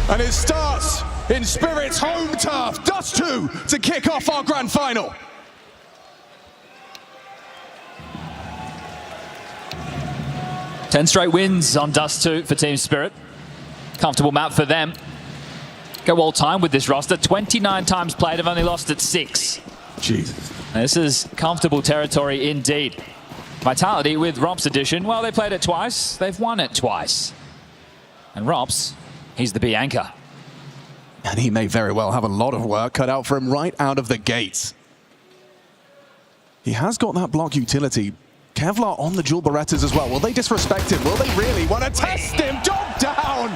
And it starts in Spirit's home turf, Dust 2 to kick off our grand final. Ten straight wins on Dust 2 for Team Spirit. Comfortable map for them. Go all time with this roster. 29 times played, have only lost at 6. Jesus. This is comfortable territory indeed. Vitality with Rop's edition. Well, they played it twice. They've won it twice. And Rops, he's the Bianca. And he may very well have a lot of work cut out for him right out of the gates. He has got that block utility. Kevlar on the dual Berettas as well. Will they disrespect him? Will they really want to test him? Dog down!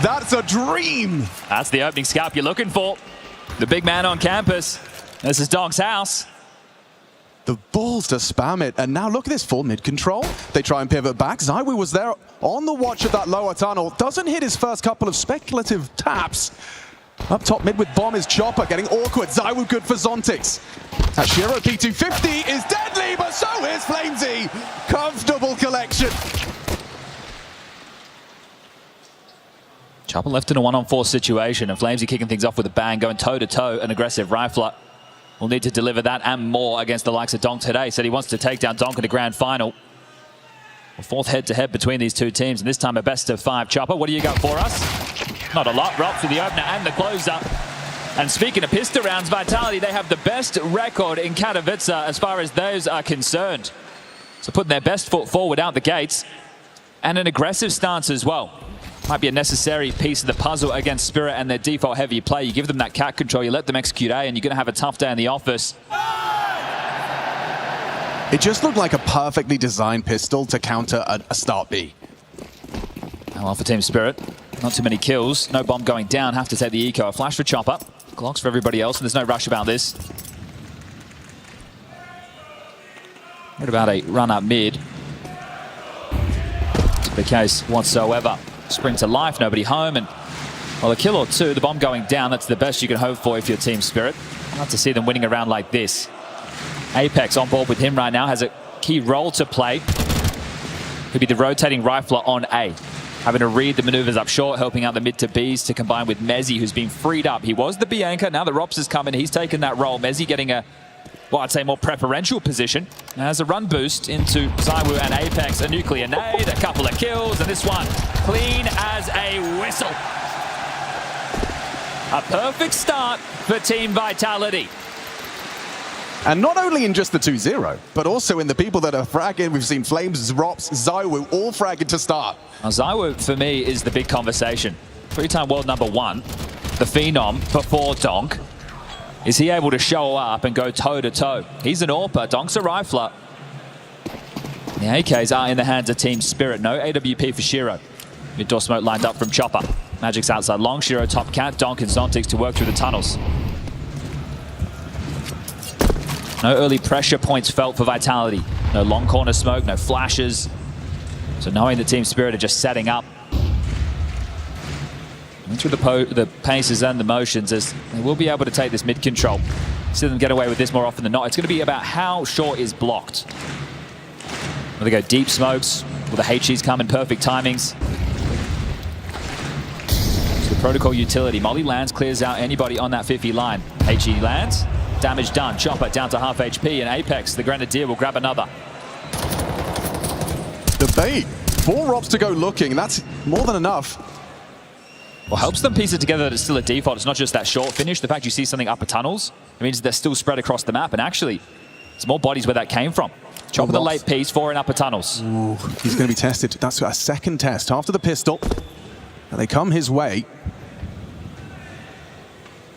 That's a dream! That's the opening scalp you're looking for. The big man on campus. This is Dog's house. The balls to spam it, and now look at this full mid control. They try and pivot back. Zywoo was there on the watch of that lower tunnel. Doesn't hit his first couple of speculative taps. Up top mid with Bomb is Chopper, getting awkward. Zywoo good for Zontix. That Shiro P250 is deadly, but so is Flamesy. Comfortable collection. Chopper left in a 1-on-4 situation, and Flamesy kicking things off with a bang, going toe-to-toe, an aggressive rifler. Will need to deliver that and more against the likes of Donk today. Said he wants to take down Donk in the grand final. A fourth head-to-head between these two teams, and this time a best-of-5. Chopper, what do you got for us? Not a lot. Rops with the opener and the closer. And speaking of pistol rounds, Vitality, they have the best record in Katowice as far as those are concerned. So putting their best foot forward out the gates, and an aggressive stance as well. Might be a necessary piece of the puzzle against Spirit and their default heavy play. You give them that cat control, you let them execute A, and you're going to have a tough day in the office. It just looked like a perfectly designed pistol to counter a start B. Well, for Team Spirit, not too many kills. No bomb going down, have to take the eco. A flash for Chopper. Glocks for everybody else, and there's no rush about this. What about a run up mid? To the case whatsoever. Spring to life, nobody home, and well, a kill or two, the bomb going down, that's the best you can hope for if you're Team Spirit. I'd like to see them winning a round like this. Apex on board with him right now, has a key role to play. Could be the rotating rifler on A. Having to read the maneuvers up short, helping out the mid to Bs to combine with Mezzy, who's been freed up. He was the Bianca, now that Rops has come in, he's taken that role. Mezzy getting a, well, I'd say more preferential position. As a run boost into Zywoo and Apex, a nuclear nade, a couple of kills, and this one clean as a whistle. A perfect start for Team Vitality. And not only in just the 2-0, but also in the people that are fragging. We've seen Flames, Rops, Zywoo all fragging to start. Now, Zywoo, for me, is the big conversation. 3-time world #1, the phenom before Donk. Is he able to show up and go toe-to-toe? He's an AWPer, Donk's a rifler. The AKs are in the hands of Team Spirit. No AWP for Shiro. Mid-door smoke lined up from Chopper. Magic's outside long, Shiro top cat, Donk and Zontix to work through the tunnels. No early pressure points felt for Vitality. No long corner smoke, no flashes. So knowing that Team Spirit are just setting up through the paces and the motions, as they will be able to take this mid control. See them get away with this more often than not. It's going to be about how short is blocked. Will they go deep smokes? Will the HEs come in perfect timings? So the protocol utility. Molly lands, clears out anybody on that 50 line. HE lands, damage done. Chopper down to half HP, and Apex, the Grenadier, will grab another. The bait. 4 Rops to go looking, and that's more than enough. Well, helps them piece it together that it's still a default. It's not just that short finish. The fact you see something upper tunnels, it means they're still spread across the map. And actually, it's more bodies where that came from. Chopper the late piece, 4 in upper tunnels. Ooh, he's going to be tested. That's a second test after the pistol. And they come his way.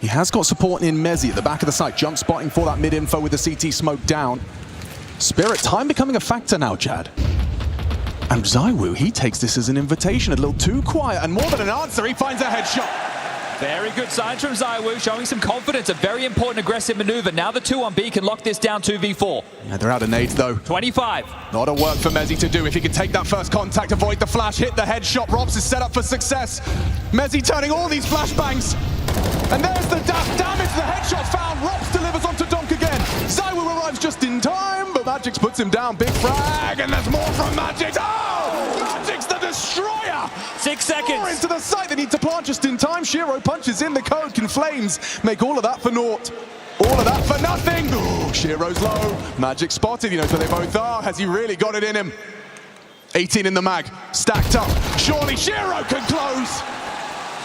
He has got support in Mezzy at the back of the site. Jump spotting for that mid-info with the CT smoke down. Spirit, time becoming a factor now, Chad. And Zywoo, he takes this as an invitation, a little too quiet, and more than an answer, he finds a headshot. Very good signs from Zywoo, showing some confidence, a very important aggressive maneuver. Now the 2 on B can lock this down 2v4. Yeah, they're out of nades though. 25. Not a work for Mezzy to do. If he can take that first contact, avoid the flash, hit the headshot, Rops is set up for success. Mezzy turning all these flashbangs. And there's the damage, the headshot found. Rops delivers onto Donk again. Zywoo arrives arrives just in time, but Magix puts him down. Big frag, and there's more from Magix. Oh, Magix the destroyer. 6 seconds. More into the site. They need to plant just in time. Shiro punches in the code. Can Flames make all of that for naught? All of that for nothing. Ooh, Shiro's low. Magix spotted. He knows where they both are. Has he really got it in him? 18 in the mag. Stacked up. Surely Shiro can close.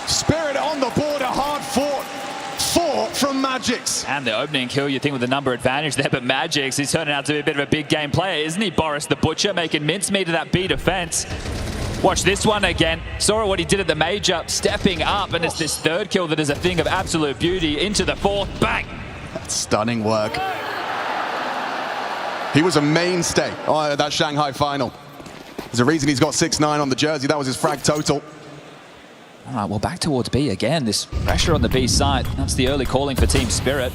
Spirit on the border. Hard fought. 4 from Magix. And the opening kill, you think with the number advantage there, but Magix is turning out to be a bit of a big game player, isn't he? Boris the Butcher making mincemeat of that B defense. Watch this one again. Saw what he did at the major, stepping up, and it's this third kill that is a thing of absolute beauty. Into the fourth, bang! That's stunning work. He was a mainstay at that Shanghai final. There's a reason he's got 6-9 on the jersey. That was his frag total. All right, well, back towards B again. This pressure on the B side. That's the early calling for Team Spirit.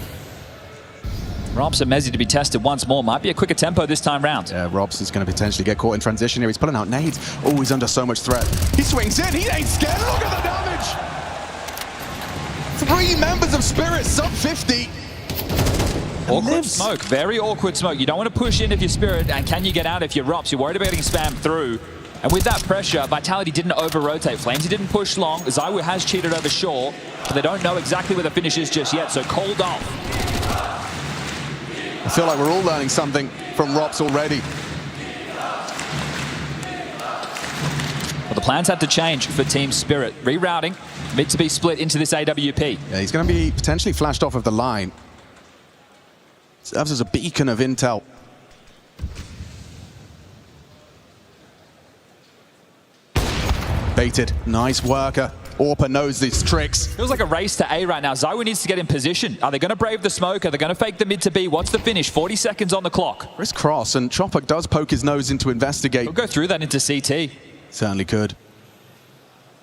Robs and Mezzi to be tested once more. Might be a quicker tempo this time round. Yeah, Robs is going to potentially get caught in transition here. He's pulling out nades. Oh, he's under so much threat. He swings in. He ain't scared. Look at the damage. 3 members of Spirit, sub 50. Awkward smoke. Very awkward smoke. You don't want to push in if you're Spirit, and can you get out if you're Robs? You're worried about getting spammed through. And with that pressure, Vitality didn't over-rotate. Flamesy didn't push long. ZywOo has cheated over Shaw, but they don't know exactly where the finish is just yet, so cold off. I feel like we're all learning something from Robs already. Well, the plans had to change for Team Spirit. Rerouting, mid to be split into this AWP. Yeah, he's going to be potentially flashed off of the line. Serves as a beacon of intel. Baited. Nice worker. Orpa knows these tricks. Feels like a race to A right now. ZywOo needs to get in position. Are they going to brave the smoke? Are they going to fake the mid to B? What's the finish? 40 seconds on the clock. Chris cross, and Chopper does poke his nose in to investigate. He'll go through that into CT. Certainly could.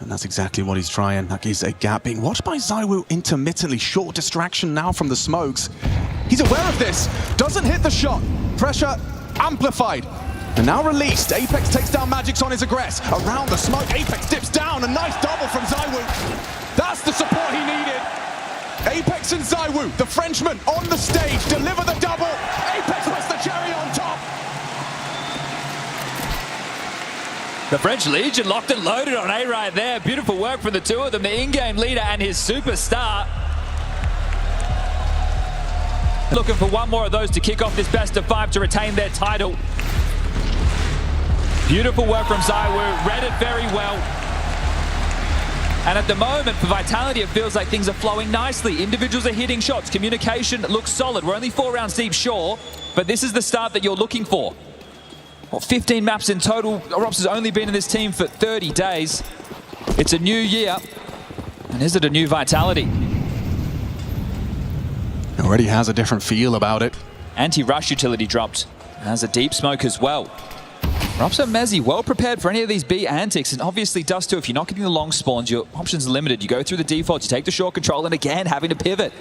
And that's exactly what he's trying. That is a gap being watched by ZywOo intermittently. Short distraction now from the smokes. He's aware of this. Doesn't hit the shot. Pressure amplified. And now released. Apex takes down Magix on his aggress. Around the smoke, Apex dips down. A nice double from ZywOo. That's the support he needed. Apex and ZywOo, the Frenchman, on the stage, deliver the double. Apex puts the cherry on top. The French Legion locked and loaded on A right there. Beautiful work from the two of them, the in-game leader and his superstar. Looking for one more of those to kick off this best of 5 to retain their title. Beautiful work from ZywOo, read it very well. And at the moment, for Vitality, it feels like things are flowing nicely. Individuals are hitting shots, communication looks solid. We're only 4 rounds deep, sure, but this is the start that you're looking for. Well, 15 maps in total. Robs has only been in this team for 30 days. It's a new year, and is it a new Vitality? Already has a different feel about it. Anti-rush utility dropped. Has a deep smoke as well. Robs and Mezzi well prepared for any of these B antics, and obviously does too. If you're not getting the long spawns, your options are limited. You go through the defaults, you take the short control, and again, having to pivot.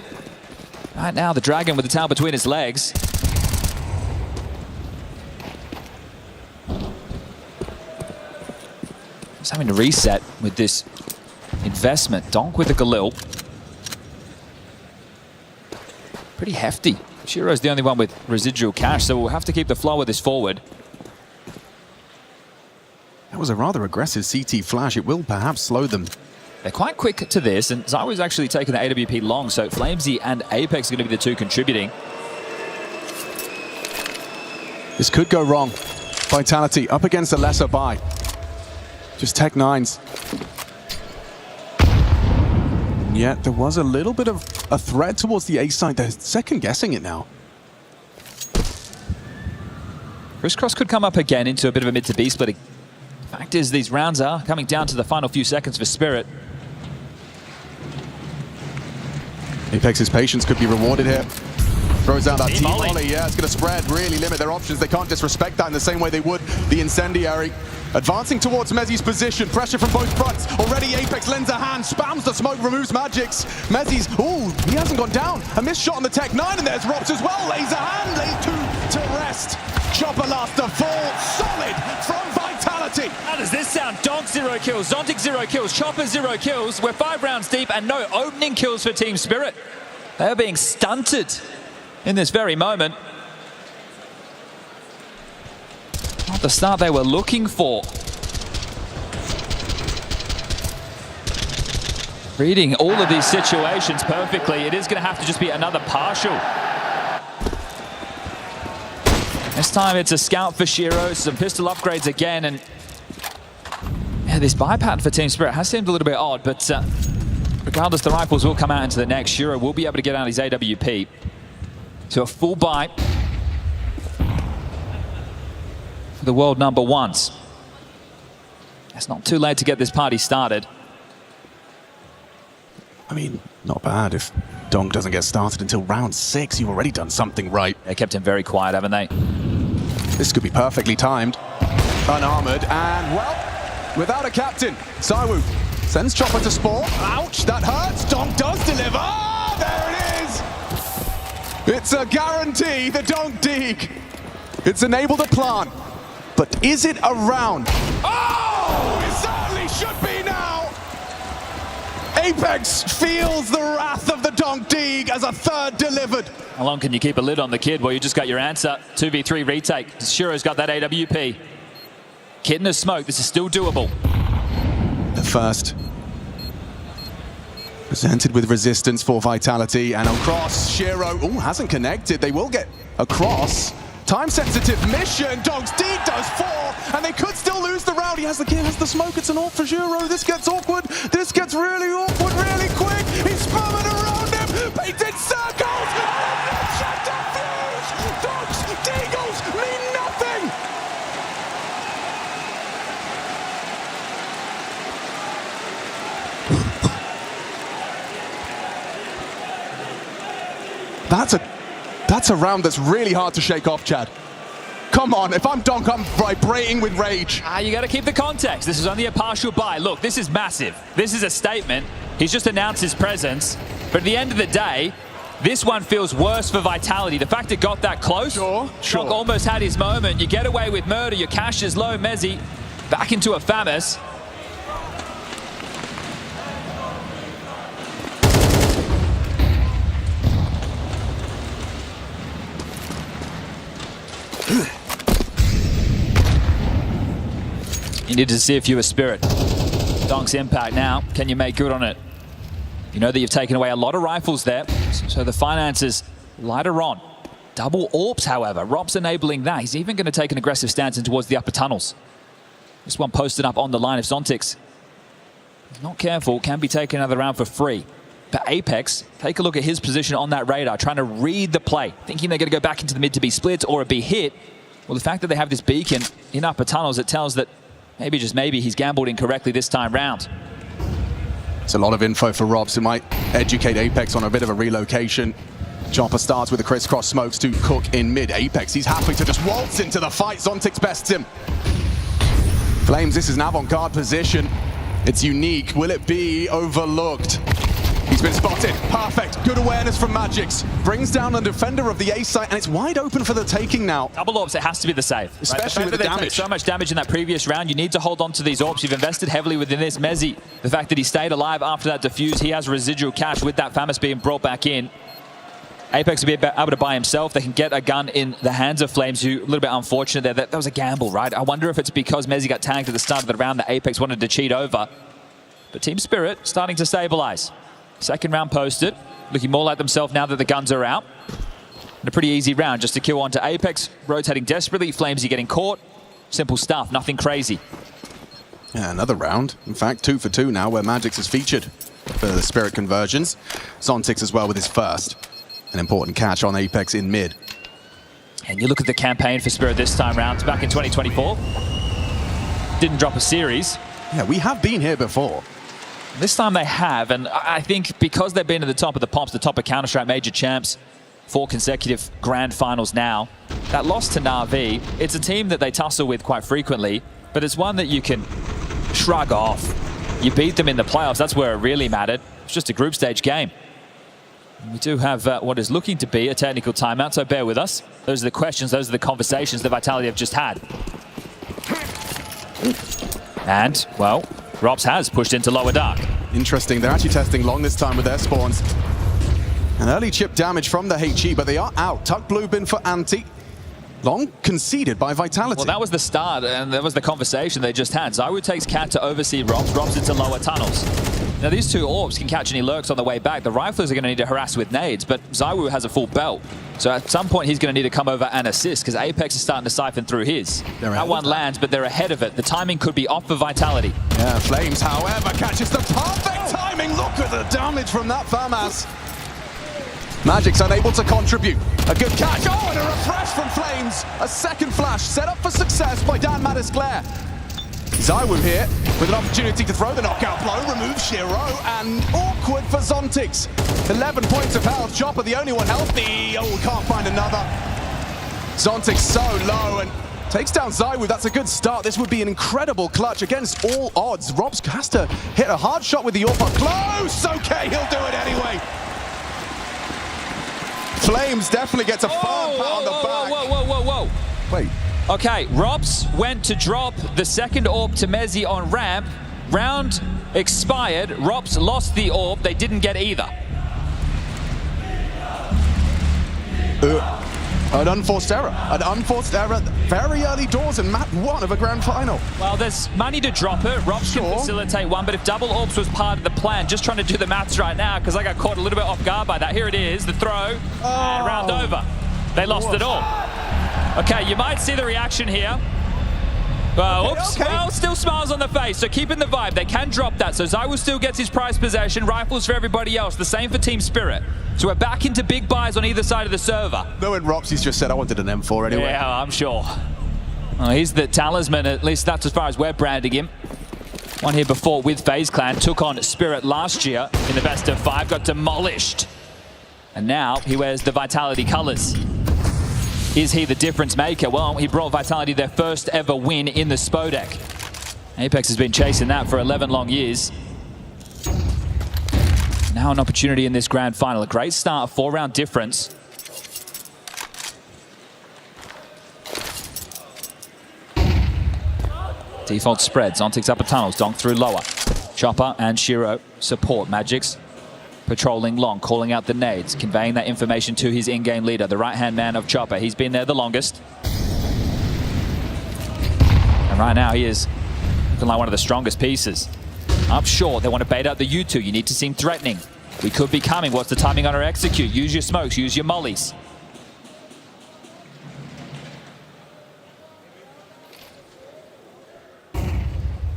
Right now, the Dragon with the tail between his legs. He's having to reset with this investment. Donk with the Galil. Pretty hefty. Shiro's the only one with residual cash, so we'll have to keep the flow of this forward. That was a rather aggressive CT flash. It will perhaps slow them. They're quite quick to this, and ZywOo's actually taken the AWP long, so Flamesy and Apex are going to be the two contributing. This could go wrong. Vitality up against a lesser buy. Just Tech 9s. And yet there was a little bit of a threat towards the A side. They're second guessing it now. Crisscross could come up again into a bit of a mid to B splitting. Fact is, these rounds are coming down to the final few seconds for Spirit. Apex's patience could be rewarded here. Throws out that team volley. Yeah, it's going to spread, really limit their options. They can't disrespect that in the same way they would the Incendiary. Advancing towards Mezzi's position. Pressure from both fronts. Already Apex lends a hand. Spams the smoke, removes Magix. Mezzi's, ooh, he hasn't gone down. A missed shot on the Tech 9, and there's Robs as well. Lays a hand, lays 2 to rest. Chopper last to fall. Solid from Vitality. How does this sound? Donk 0 kills, Zontic 0 kills, Chopper 0 kills. We're 5 rounds deep and no opening kills for Team Spirit. They're being stunted in this very moment. Not the start they were looking for. Reading all of these situations perfectly. It is going to have to just be another partial. This time it's a scout for Shiro, some pistol upgrades again, and yeah, this buy pattern for Team Spirit has seemed a little bit odd, but regardless, the rifles will come out into the next. Shiro will be able to get out his AWP. So a full buy for the world number ones. It's not too late to get this party started. I mean, not bad. If Donk doesn't get started until round 6, you've already done something right. They kept him very quiet, haven't they? This could be perfectly timed. Unarmored, and well, without a captain, Saiwu sends Chopper to Spore. Ouch, that hurts. Donk does deliver. There it is. It's a guarantee, the Donk Dig. It's enabled a plan. But is it a round? Oh, it certainly should be now. Apex feels the wrath of the Donk Dig as a third delivered. How long can you keep a lid on the kid? Well, you just got your answer. 2v3 retake. Shiro's got that AWP. Kid in the smoke. This is still doable. The first. Presented with resistance for Vitality, and on cross, Shiro hasn't connected. They will get across. Time-sensitive mission. Dogs Dig does 4, and they could still lose the round. He has the kill, has the smoke. It's an AWP for Shiro. This gets awkward. This gets really awkward, really quick. He's spinning around him. Painted circles. Check the fuse. Dogs Deagles mean nothing. That's a round that's really hard to shake off, Chad. Come on, if I'm Donk, I'm vibrating with rage. You got to keep the context. This is only a partial buy. Look, this is massive. This is a statement. He's just announced his presence. But at the end of the day, this one feels worse for Vitality. The fact it got that close, Sure. Donk almost had his moment. You get away with murder. Your cash is low. Mezzi back into a Famus. You need to see if you were Spirit. Donk's impact now. Can you make good on it? You know that you've taken away a lot of rifles there, so the finances lighter on. Double AWPs, however. Rob's enabling that. He's even going to take an aggressive stance in towards the upper tunnels. This one posted up on the line of Zontix. Not careful, can be taken another round for free. But Apex, take a look at his position on that radar, trying to read the play, thinking they're going to go back into the mid to be split or a be hit. Well, the fact that they have this beacon in upper tunnels, it tells that maybe, just maybe, he's gambled incorrectly this time round. It's a lot of info for Rob, so it might educate Apex on a bit of a relocation. Chopper starts with the crisscross smokes to cook in mid. Apex, he's happy to just waltz into the fight. Zontix bests him. Flames, this is an avant-garde position. It's unique. Will it be overlooked? He's been spotted. Perfect. Good awareness from Magix. Brings down the defender of the A site, and it's wide open for the taking now. Double AWPs, it has to be the save. Especially right? with the damage. So much damage in that previous round. You need to hold on to these AWPs. You've invested heavily within this. Mezzi, the fact that he stayed alive after that defuse, he has residual cash with that Famus being brought back in. Apex will be able to buy himself. They can get a gun in the hands of Flames, who a little bit unfortunate there. That was a gamble, right? I wonder if it's because Mezzi got tagged at the start of the round that Apex wanted to cheat over. But Team Spirit starting to stabilize. Second round posted, looking more like themselves now that the guns are out. And a pretty easy round just to kill onto Apex, rotating desperately. Flamesy getting caught. Simple stuff, nothing crazy. Yeah, another round. In fact, 2 for 2 now, where Magix is featured for the Spirit conversions. Zontix as well with his first. An important catch on Apex in mid. And you look at the campaign for Spirit this time round, back in 2024. Didn't drop a series. Yeah, we have been here before. This time they have, and I think because they've been at the top of the pops, the top of Counter-Strike Major Champs, 4 consecutive grand finals now. That loss to Na'Vi, it's a team that they tussle with quite frequently, but it's one that you can shrug off. You beat them in the playoffs, that's where it really mattered. It's just a group stage game. And we do have what is looking to be a technical timeout, so bear with us. Those are the questions, those are the conversations that Vitality have just had. And, well, Robs has pushed into lower dark. Interesting, they're actually testing long this time with their spawns. An early chip damage from the HE, but they are out. Tuck Blue bin for Anti. Long conceded by Vitality. Well, that was the start, and that was the conversation they just had. ZywOo takes Cat to oversee Robs. Robs into lower tunnels. Now, these two orbs can catch any lurks on the way back. The riflers are going to need to harass with nades, but ZywOo has a full belt. So at some point, he's going to need to come over and assist, because Apex is starting to siphon through his. That one lands, but they're ahead of it. The timing could be off for Vitality. Yeah, Flames, however, catches the perfect timing. Look at the damage from that FAMAS. Magic's unable to contribute. A good catch. Oh, and a refresh from Flames. A second flash set up for success by Dan Mattis-Clare. ZywOo here with an opportunity to throw the knockout blow, remove Shiro, and awkward for Zontix. 11 points of health. Chopper the only one healthy. Oh, we can't find another. Zontix so low and takes down ZywOo. That's a good start. This would be an incredible clutch against all odds. Robs has to hit a hard shot with the AWP. Close! Okay, he'll do it anyway. Flames definitely gets a firm pat on the back. Whoa. Wait. Okay, Robs went to drop the second AWP to Mezzi on ramp. Round expired. Robs lost the AWP. They didn't get either. An unforced error. Very early doors in map 1 of a grand final. Well, there's money to drop it. Robs can facilitate one, but if double AWPs was part of the plan, just trying to do the maths right now, because I got caught a little bit off guard by that. Here it is, the throw, and round over. They lost it all. Okay, you might see the reaction here. Oops, well, still smiles on the face, so keeping the vibe. They can drop that, so ZywOo still gets his prized possession. Rifles for everybody else, the same for Team Spirit. So we're back into big buys on either side of the server. No, and Ropsy's just said, I wanted an M4 anyway. Yeah, I'm sure. Well, he's the talisman, at least that's as far as we're branding him. One here before with FaZe Clan, took on Spirit last year in the best of 5, got demolished. And now he wears the Vitality colors. Is he the difference maker? Well, he brought Vitality their first ever win in the Spodek. Apex has been chasing that for 11 long years. Now an opportunity in this grand final. A great start, a 4-round difference. Default spread. Zontix upper tunnels, Donk through lower. Chopper and Shiro support. Magic's patrolling long, calling out the nades, conveying that information to his in-game leader, the right-hand man of Chopper. He's been there the longest. And right now he is looking like one of the strongest pieces. Up short, they want to bait out the U2. You need to seem threatening. We could be coming. What's the timing on our execute? Use your smokes, use your mollies.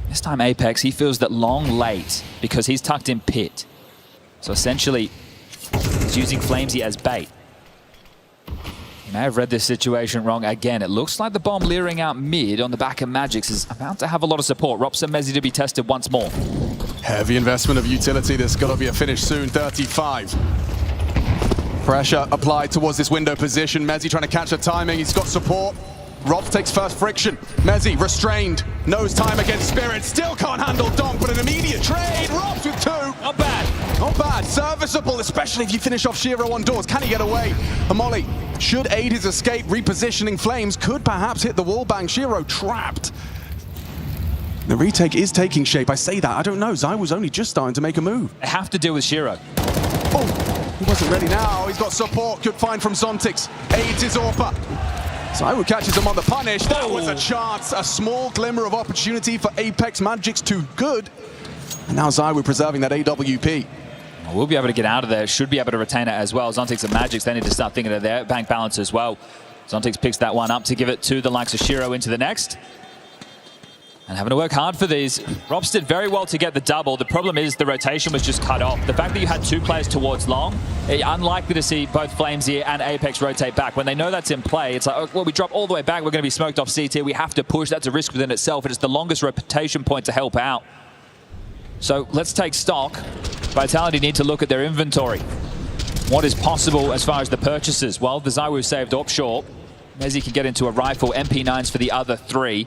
This time Apex, he feels that long late because he's tucked in pit. So essentially, he's using Flamesy as bait. You may have read this situation wrong again. It looks like the bomb leering out mid on the back of Magix is about to have a lot of support. Rops and Mezzi to be tested once more. Heavy investment of utility. There's got to be a finish soon. 35. Pressure applied towards this window position. Mezzi trying to catch the timing. He's got support. Robs takes first friction. Mezzi restrained. Knows time against Spirit. Still can't handle Donk, but an immediate trade. Robs with 2. Not bad. Not bad. Serviceable, especially if you finish off Shiro on doors. Can he get away? Amoli should aid his escape. Repositioning Flames could perhaps hit the wall bang. Shiro trapped. The retake is taking shape. I say that. I don't know. ZywOo's only just starting to make a move. They have to deal with Shiro. Oh, he wasn't ready now. He's got support. Good find from Zontix. Aids his AWPer. ZywOo catches him on the punish. That was a chance. A small glimmer of opportunity for Apex. Magic's too good. And now ZywOo preserving that AWP. Well, we'll be able to get out of there. Should be able to retain it as well. Zontix and Magix, they need to start thinking of their bank balance as well. Zontix picks that one up to give it to the likes of Shiro into the next. And having to work hard for these. Robs did very well to get the double. The problem is the rotation was just cut off. The fact that you had 2 players towards long, unlikely to see both Flamesy and Apex rotate back. When they know that's in play, it's like, oh, well, we drop all the way back. We're going to be smoked off CT. We have to push. That's a risk within itself. And it's the longest rotation point to help out. So let's take stock. Vitality need to look at their inventory. What is possible as far as the purchases? Well, the ZywOo saved up short. Mezzi can get into a rifle. MP9s for the other 3.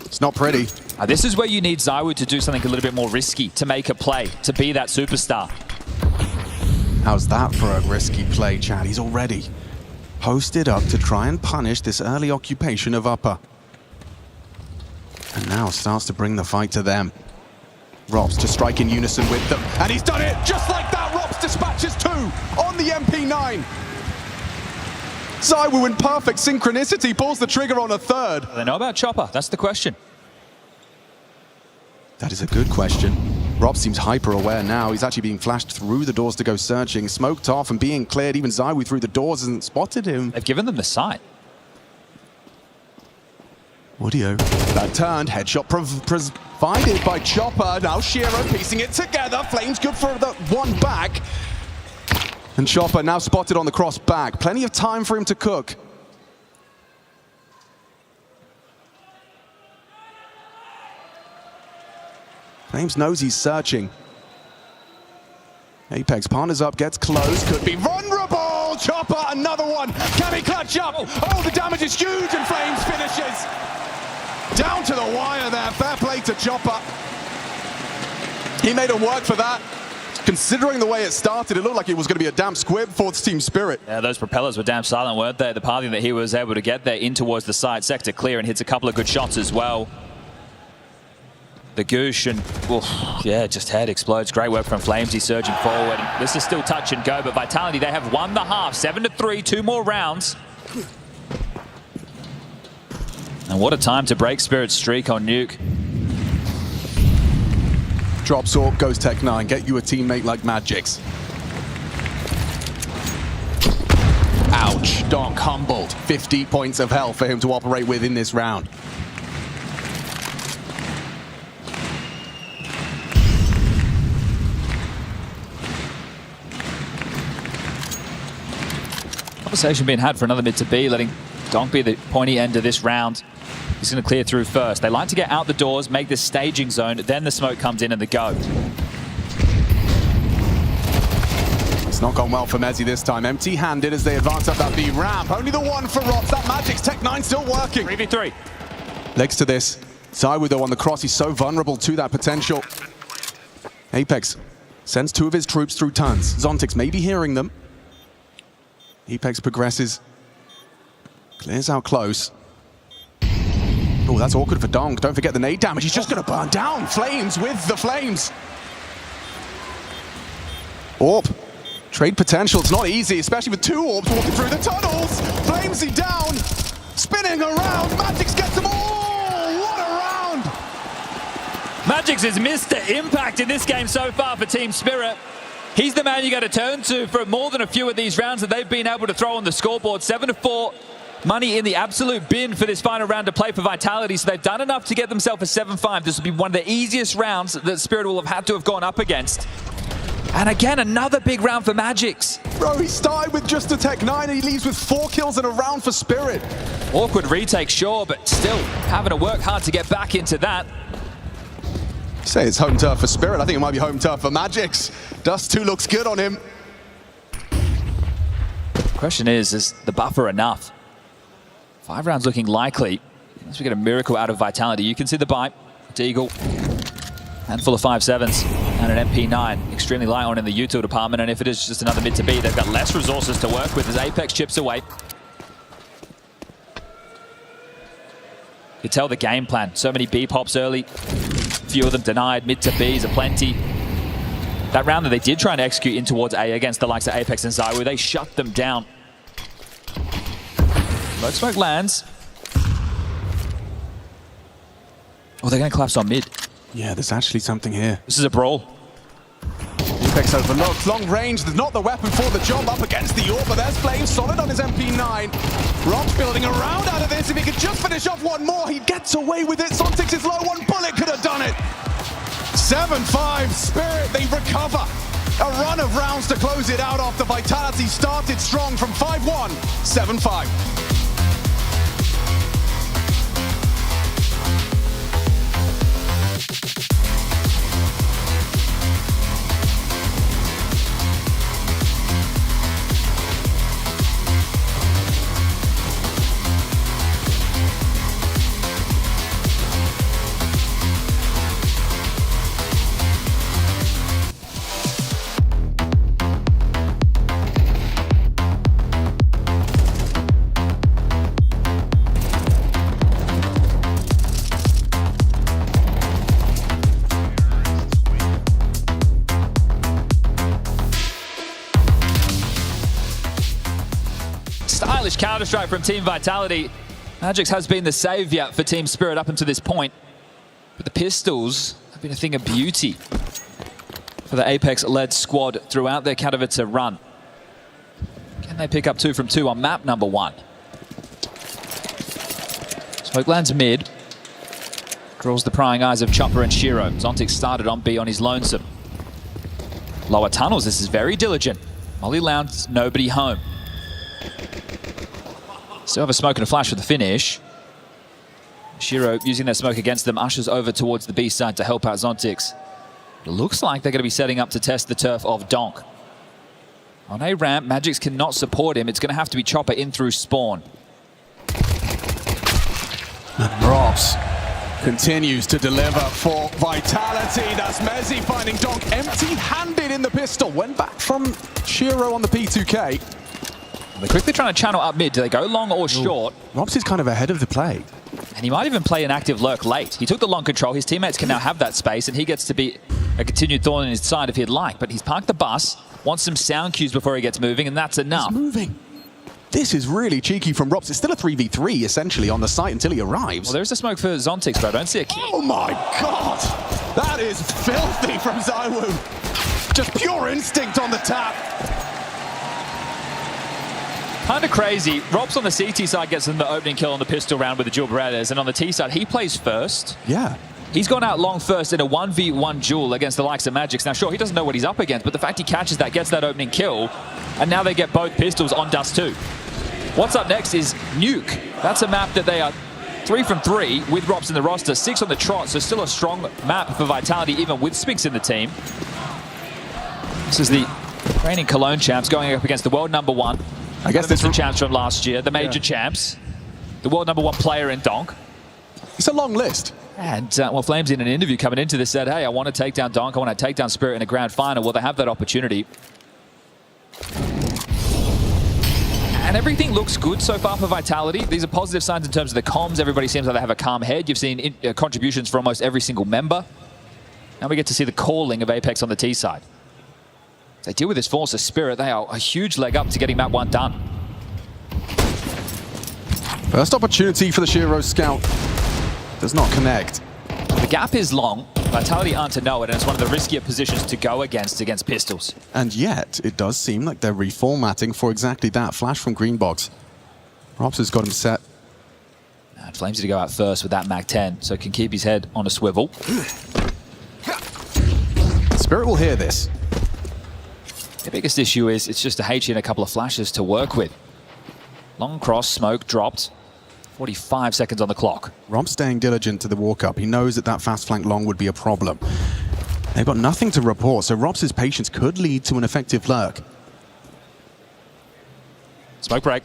It's not pretty. This is where you need ZywOo to do something a little bit more risky, to make a play, to be that superstar. How's that for a risky play, Chad? He's already posted up to try and punish this early occupation of upper. And now starts to bring the fight to them. Robs to strike in unison with them. And he's done it just like that. Robs dispatches 2 on the MP9. Zywoo in perfect synchronicity pulls the trigger on a third. They know about Chopper, that's the question. That is a good question. Rob seems hyper-aware now. He's actually being flashed through the doors to go searching, smoked off and being cleared. Even Zywoo through the doors hasn't spotted him. They've given them the sight. Woodio. That turned, headshot provided by Chopper. Now Shiro piecing it together. Flames good for the one back. And Chopper now spotted on the cross back. Plenty of time for him to cook. Flames knows he's searching. Apex partners up, gets close, could be vulnerable. Chopper, another one. Can he clutch up? Oh, the damage is huge and Flames finishes. Down to the wire there. Fair play to Chopper. He made him work for that. Considering the way it started, it looked like it was going to be a damn squib for Team Spirit. Yeah, those propellers were damn silent, weren't they? The pathing that he was able to get there in towards the side sector clear and hits a couple of good shots as well. The Goosh and, yeah, just head explodes. Great work from Flames. He's surging forward. This is still touch and go, but Vitality, they have won the half. 7-3, 2 more rounds. And what a time to break Spirit's streak on Nuke. Drops Orb, goes Tech9. Get you a teammate like Magic's. Ouch. Donk humbled. 50 points of health for him to operate with in this round. Conversation being had for another mid to B, letting Donk be the pointy end of this round. He's going to clear through first. They like to get out the doors, make this staging zone, then the smoke comes in and the go. It's not gone well for Mezzy this time. Empty-handed as they advance up that B ramp. Only the one for Rops. That Magic's Tech9 still working. 3v3. Legs to this. Zywoo though on the cross. He's so vulnerable to that potential. Apex sends 2 of his troops through tons. Zontix may be hearing them. Apex progresses. Clears out close. Oh, that's awkward for Donk. Don't forget the nade damage. He's just going to burn down. Flames with the Flames. Orb. Trade potential. It's not easy, especially with 2 orbs walking through the tunnels. Flamesy down. Spinning around. Magic's gets them all. What a round. Magic's is Mr. Impact in this game so far for Team Spirit. He's the man you got to turn to for more than a few of these rounds that they've been able to throw on the scoreboard. 7-4. Money in the absolute bin for this final round to play for Vitality, so they've done enough to get themselves a 7-5. This will be one of the easiest rounds that Spirit will have had to have gone up against. And again, another big round for Magic's. Bro, he started with just a Tech9 and he leaves with 4 kills in a round for Spirit. Awkward retake, sure, but still having to work hard to get back into that. You say it's home turf for Spirit. I think it might be home turf for Magic's. Dust 2 looks good on him. Question is the buffer enough? 5 rounds looking likely. Unless we get a miracle out of Vitality. You can see the bite. Deagle. Handful of 5.7s and an MP9. Extremely light on in the util department. And if it is just another mid to B, they've got less resources to work with as Apex chips away. You tell the game plan. So many B pops early. Few of them denied. Mid to Bs are plenty. That round that they did try and execute in towards A against the likes of Apex and Zywoo, they shut them down. Smoke lands. Oh, they're going to collapse on mid. Yeah, there's actually something here. This is a brawl. Apex overlooked. Long range. There's not the weapon for the job up against the Orb, but there's Flame solid on his MP9. Rob's building a round out of this. If he could just finish off one more, he gets away with it. Zontix is low. One bullet could have done it. 7-5. Spirit, they recover. A run of rounds to close it out after Vitality started strong from 5-1, 7-5. Counter-Strike from Team Vitality. Magix has been the savior for Team Spirit up until this point. But the Pistols have been a thing of beauty for the Apex-led squad throughout their Katowice run. Can they pick up 2 from 2 on map number 1? Smoke lands mid. Draws the prying eyes of Chopper and Shiro. Zontic started on B on his lonesome. Lower tunnels, this is very diligent. Molly Lounge, nobody home. Still have a smoke and a flash for the finish. Shiro, using that smoke against them, ushers over towards the B side to help out Zontix. It looks like they're going to be setting up to test the turf of Donk. On A ramp, Magix cannot support him. It's going to have to be Chopper in through spawn. And Robs continues to deliver for Vitality. That's Mezzi finding Donk empty-handed in the pistol. Went back from Shiro on the P2K. They're quickly trying to channel up mid. Do they go long or short? Robs is kind of ahead of the play. And he might even play an active lurk late. He took the long control. His teammates can now have that space, and he gets to be a continued thorn in his side if he'd like. But he's parked the bus, wants some sound cues before he gets moving, and that's enough. He's moving. This is really cheeky from Robs. It's still a 3v3, essentially, on the site until he arrives. Well, there's a smoke for Zontix, but I don't see a kill. Oh my god! That is filthy from Zaiwu. Just pure instinct on the tap. Kind of crazy. Robs on the CT side gets him the opening kill on the pistol round with the dual Berettas, and on the T side, he plays first. Yeah. He's gone out long first in a 1v1 duel against the likes of Magix. Now, sure, he doesn't know what he's up against, but the fact he catches that, gets that opening kill, and now they get both pistols on Dust 2. What's up next is Nuke. That's a map that they are 3 from 3 with Robs in the roster, 6 on the trot, so still a strong map for Vitality, even with Spix in the team. This is the reigning Cologne champs going up against the world number 1. I guess this is the champs from last year, the major champs, the world number 1 player in Donk. It's a long list. And, well, Flames in an interview coming into this said, hey, I want to take down Donk, I want to take down Spirit in a grand final. Well, they have that opportunity. And everything looks good so far for Vitality. These are positive signs in terms of the comms. Everybody seems like they have a calm head. You've seen contributions from almost every single member. Now we get to see the calling of Apex on the T side. If they deal with this force of Spirit, they are a huge leg up to getting map 1 done. First opportunity for the Shiro Scout. Does not connect. The gap is long. Vitality aren't to know it, and it's one of the riskier positions to go against Pistols. And yet, it does seem like they're reformatting for exactly that. Flash from Greenbox. Robs has got him set. And Flames to go out first with that Mag 10, so can keep his head on a swivel. Spirit will hear this. The biggest issue is it's just a HE and a couple of flashes to work with. Long cross, smoke dropped. 45 seconds on the clock. Rob staying diligent to the walk-up. He knows that that fast flank long would be a problem. They've got nothing to report, so Rob's patience could lead to an effective lurk. Smoke break.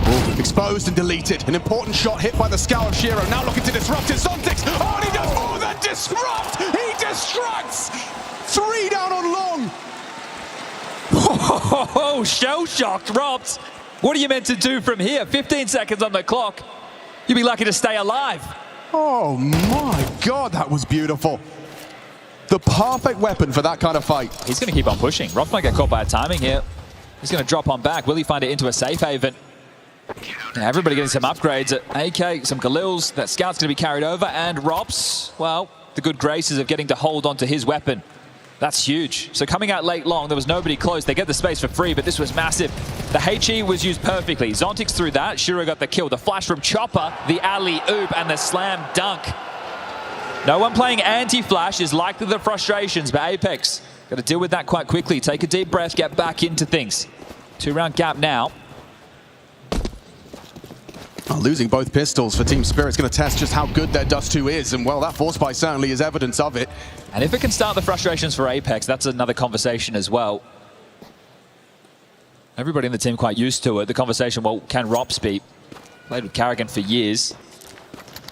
Ooh, exposed and deleted. An important shot hit by the scout of Shiro. Now looking to disrupt his Zontix. Oh, and he does. Oh, that disrupt! He distracts! 3 down on long. Oh, shell-shocked, Robs. What are you meant to do from here? 15 seconds on the clock. You'd be lucky to stay alive. Oh my god, that was beautiful. The perfect weapon for that kind of fight. He's going to keep on pushing. Robs might get caught by a timing here. He's going to drop on back. Will he find it into a safe haven? Yeah, everybody getting some upgrades at AK, some Galils. That scout's going to be carried over. And Robs, well, the good graces of getting to hold onto his weapon. That's huge. So coming out late long, there was nobody close. They get the space for free, but this was massive. The HE was used perfectly. Zontix through that. Shiro got the kill. The flash from Chopper, the alley-oop, and the slam dunk. No one playing anti-flash is likely the frustrations, but Apex got to deal with that quite quickly. Take a deep breath, get back into things. 2-round gap now. Well, losing both pistols for Team Spirit's going to test just how good their Dust 2 is, and well, that force buy certainly is evidence of it. And if it can start the frustrations for Apex, that's another conversation as well. Everybody in the team quite used to it. The conversation, well, can Robs be? Played with Carrigan for years.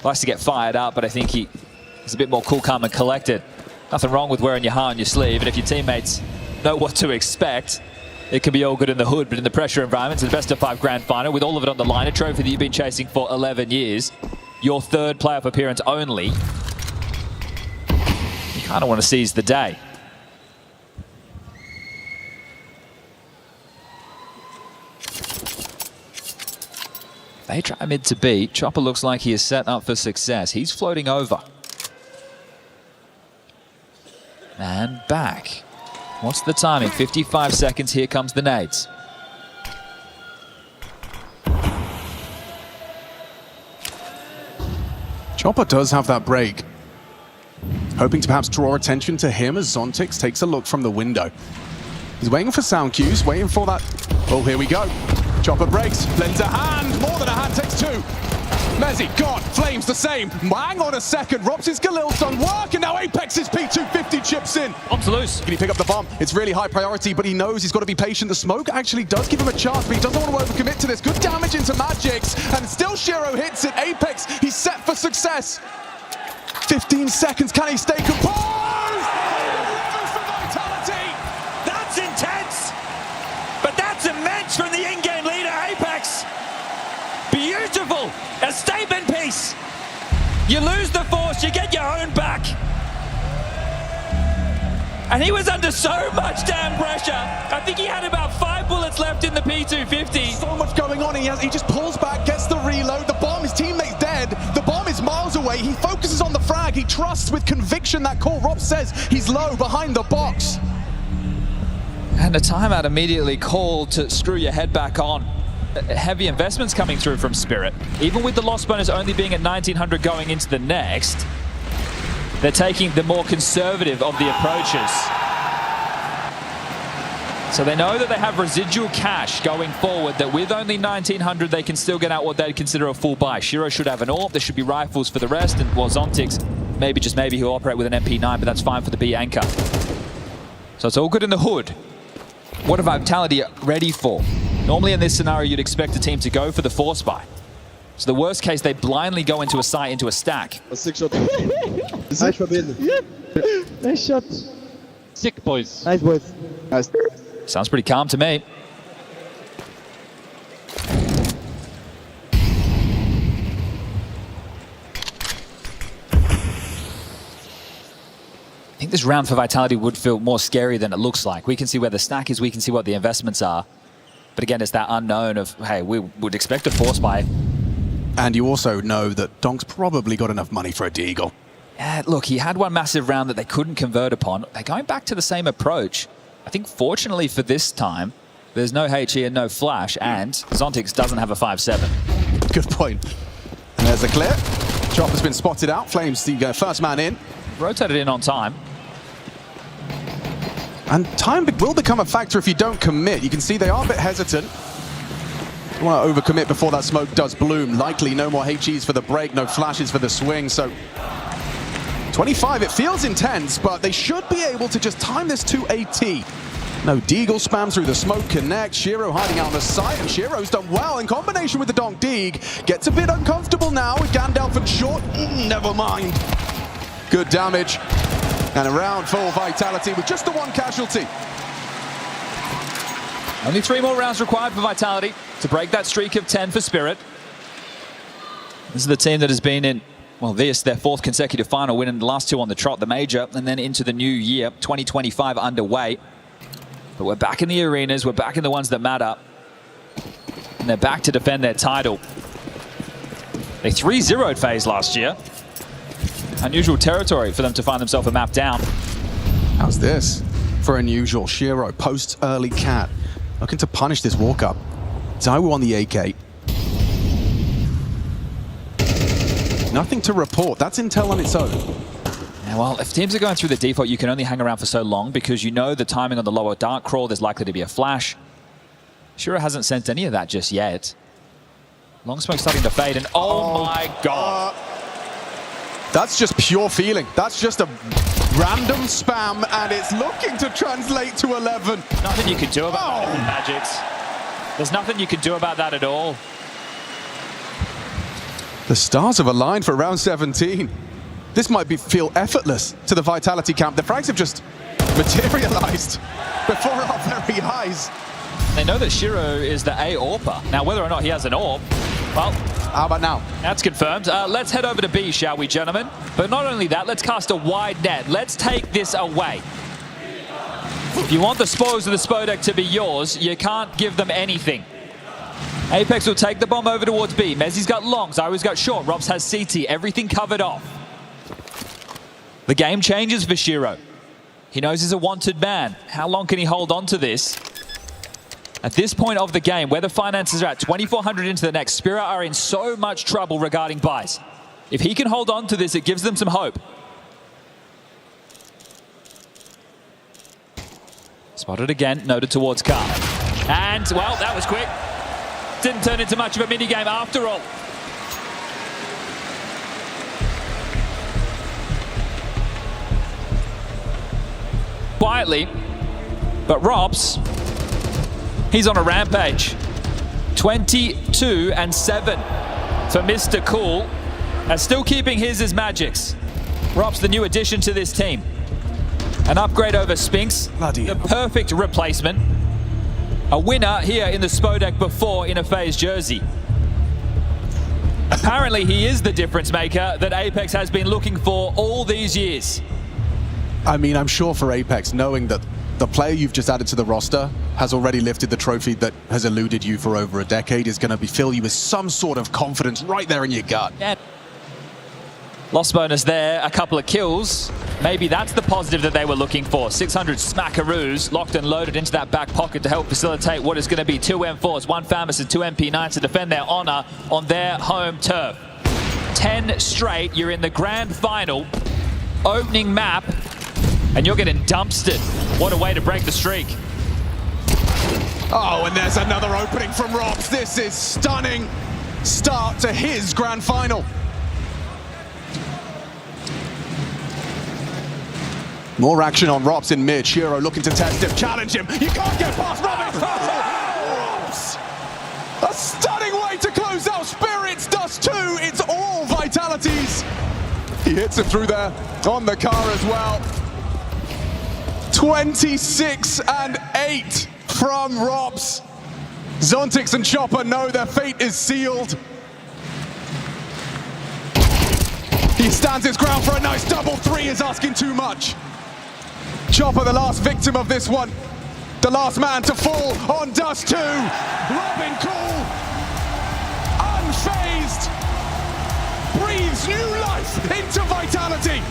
Likes to get fired up, but I think he's a bit more cool, calm, and collected. Nothing wrong with wearing your heart on your sleeve, and if your teammates know what to expect, it can be all good in the hood, but in the pressure environment, it's the best of 5 grand final with all of it on the line. A trophy that you've been chasing for 11 years. Your 3rd playoff appearance only. You kind of want to seize the day. They try mid to B. Chopper looks like he is set up for success. He's floating over. And back. What's the timing? 55 seconds. Here comes the nades. Chopper does have that break. Hoping to perhaps draw attention to him as Zontix takes a look from the window. He's waiting for sound cues, waiting for that. Oh, here we go. Chopper breaks, lends a hand, more than a hand, takes two. Mezzi, God, Flames the same. Hang on a second, Rops's Galil's done work, and now Apex's P250 chips in. Bomb's loose. Can he pick up the bomb? It's really high priority, but he knows he's got to be patient. The smoke actually does give him a chance, but he doesn't want to overcommit to this. Good damage into Magix, and still Shiro hits it. Apex, he's set for success. 15 seconds, can he stay composed? For Vitality! That's intense! But that's immense from the in-game leader, Apex! Beautiful! A statement piece! You lose the force, you get your own back! And he was under so much damn pressure. I think he had about 5 bullets left in the P250. So much going on, he just pulls back, gets the reload, the bomb, his teammate's dead, the bomb is miles away, he focuses on the frag, he trusts with conviction that call. Rob says he's low behind the box. And a timeout immediately called to screw your head back on. Heavy investments coming through from Spirit. Even with the loss bonus only being at 1900 going into the next, they're taking the more conservative of the approaches. So they know that they have residual cash going forward, that with only 1900 they can still get out what they'd consider a full buy. Shiro should have an AWP, there should be rifles for the rest, and well, Zontix, maybe just maybe he'll operate with an MP9, but that's fine for the B anchor. So it's all good in the hood. What are Vitality ready for? Normally in this scenario you'd expect a team to go for the force buy. So the worst case, they blindly go into a site, into a stack. A sick shot. Nice shot. Sick, boys. Nice, boys. Nice. Sounds pretty calm to me. I think this round for Vitality would feel more scary than it looks like. We can see where the stack is, we can see what the investments are. But again, it's that unknown of, hey, we would expect a force buy. And you also know that Donk's probably got enough money for a Deagle. Yeah, look, he had one massive round that they couldn't convert upon. They're going back to the same approach. I think fortunately for this time, there's no HE and no flash, and Zontix doesn't have a 5-7. Good point. And there's a clear. Chopper's been spotted out. Flames the first man in. Rotated in on time. And time will become a factor if you don't commit. You can see they are a bit hesitant. Don't want to overcommit before that smoke does bloom. Likely no more HEs for the break, no flashes for the swing. So 25, it feels intense, but they should be able to just time this to a T. No Deagle spam through the smoke connect. Shiro hiding out on the site, and Shiro's done well in combination with the Donk Deag. Gets a bit uncomfortable now with Gandalf and short. Never mind. Good damage. And around full Vitality with just the one casualty. Only 3 more rounds required for Vitality to break that streak of 10 for Spirit. This is the team that has been in, well, their 4th consecutive final, winning the last 2 on the trot, the major, and then into the new year, 2025 underway. But we're back in the arenas, we're back in the ones that matter. And they're back to defend their title. They 3-0'd FaZe last year. Unusual territory for them to find themselves a map down. How's this? For unusual, Shiro posts early cat. Looking to punish this walk-up. Zaiwu on the AK. Nothing to report. That's intel on its own. Yeah, well, if teams are going through the default, you can only hang around for so long because you know the timing on the lower dark crawl, there's likely to be a flash. Shiro hasn't sensed any of that just yet. Long smoke starting to fade, and oh my god. That's just pure feeling. That's just a random spam, and it's looking to translate to 11. Nothing you can do about that, Magix. There's nothing you can do about that at all. The stars have aligned for round 17. This might feel effortless to the Vitality camp. The frags have just materialized before our very eyes. They know that Shiro is the A AWPer. Now, whether or not he has an AWP, well, how about now? That's confirmed. Let's head over to B, shall we, gentlemen? But not only that, let's cast a wide net. Let's take this away. If you want the spoils of the Spodek to be yours, you can't give them anything. Apex will take the bomb over towards B. Mezzi's got long, Zyru's got short, Robs has CT, everything covered off. The game changes for Shiro. He knows he's a wanted man. How long can he hold on to this? At this point of the game, where the finances are at 2,400 into the next, Spirit are in so much trouble regarding buys. If he can hold on to this, it gives them some hope. Spotted again, noted towards Car. And, well, that was quick. Didn't turn into much of a mini-game after all. Quietly, but Robs, he's on a rampage. 22-7 for Mr. Cool, and still keeping his as Magics. Robs, the new addition to this team. An upgrade over Spinks, the perfect replacement. A winner here in the Spodek before in a phase jersey. Apparently he is the difference maker that Apex has been looking for all these years. I mean, I'm sure for Apex, knowing that the player you've just added to the roster has already lifted the trophy that has eluded you for over a decade is going to fill you with some sort of confidence right there in your gut. Yeah. Loss bonus there, a couple of kills. Maybe that's the positive that they were looking for. 600 smackaroos locked and loaded into that back pocket to help facilitate what is going to be 2 M4s, 1 Famous and 2 MP9s to defend their honor on their home turf. 10 straight, you're in the grand final, opening map, and you're getting dumpstered. What a way to break the streak. Oh, and there's another opening from Robs. This is stunning start to his grand final. More action on Robs in mid. Shiro looking to test him, challenge him. You can't get past Robin. Robs! A stunning way to close out Spirits. Does too. It's all vitalities. He hits him through there on the car as well. 26-8 from Robs. Zontix and Chopper know their fate is sealed. He stands his ground for a nice double three, is asking too much. Chopper, the last victim of this one. The last man to fall on Dust 2. Robin Cool, unfazed, breathes new life into vitality.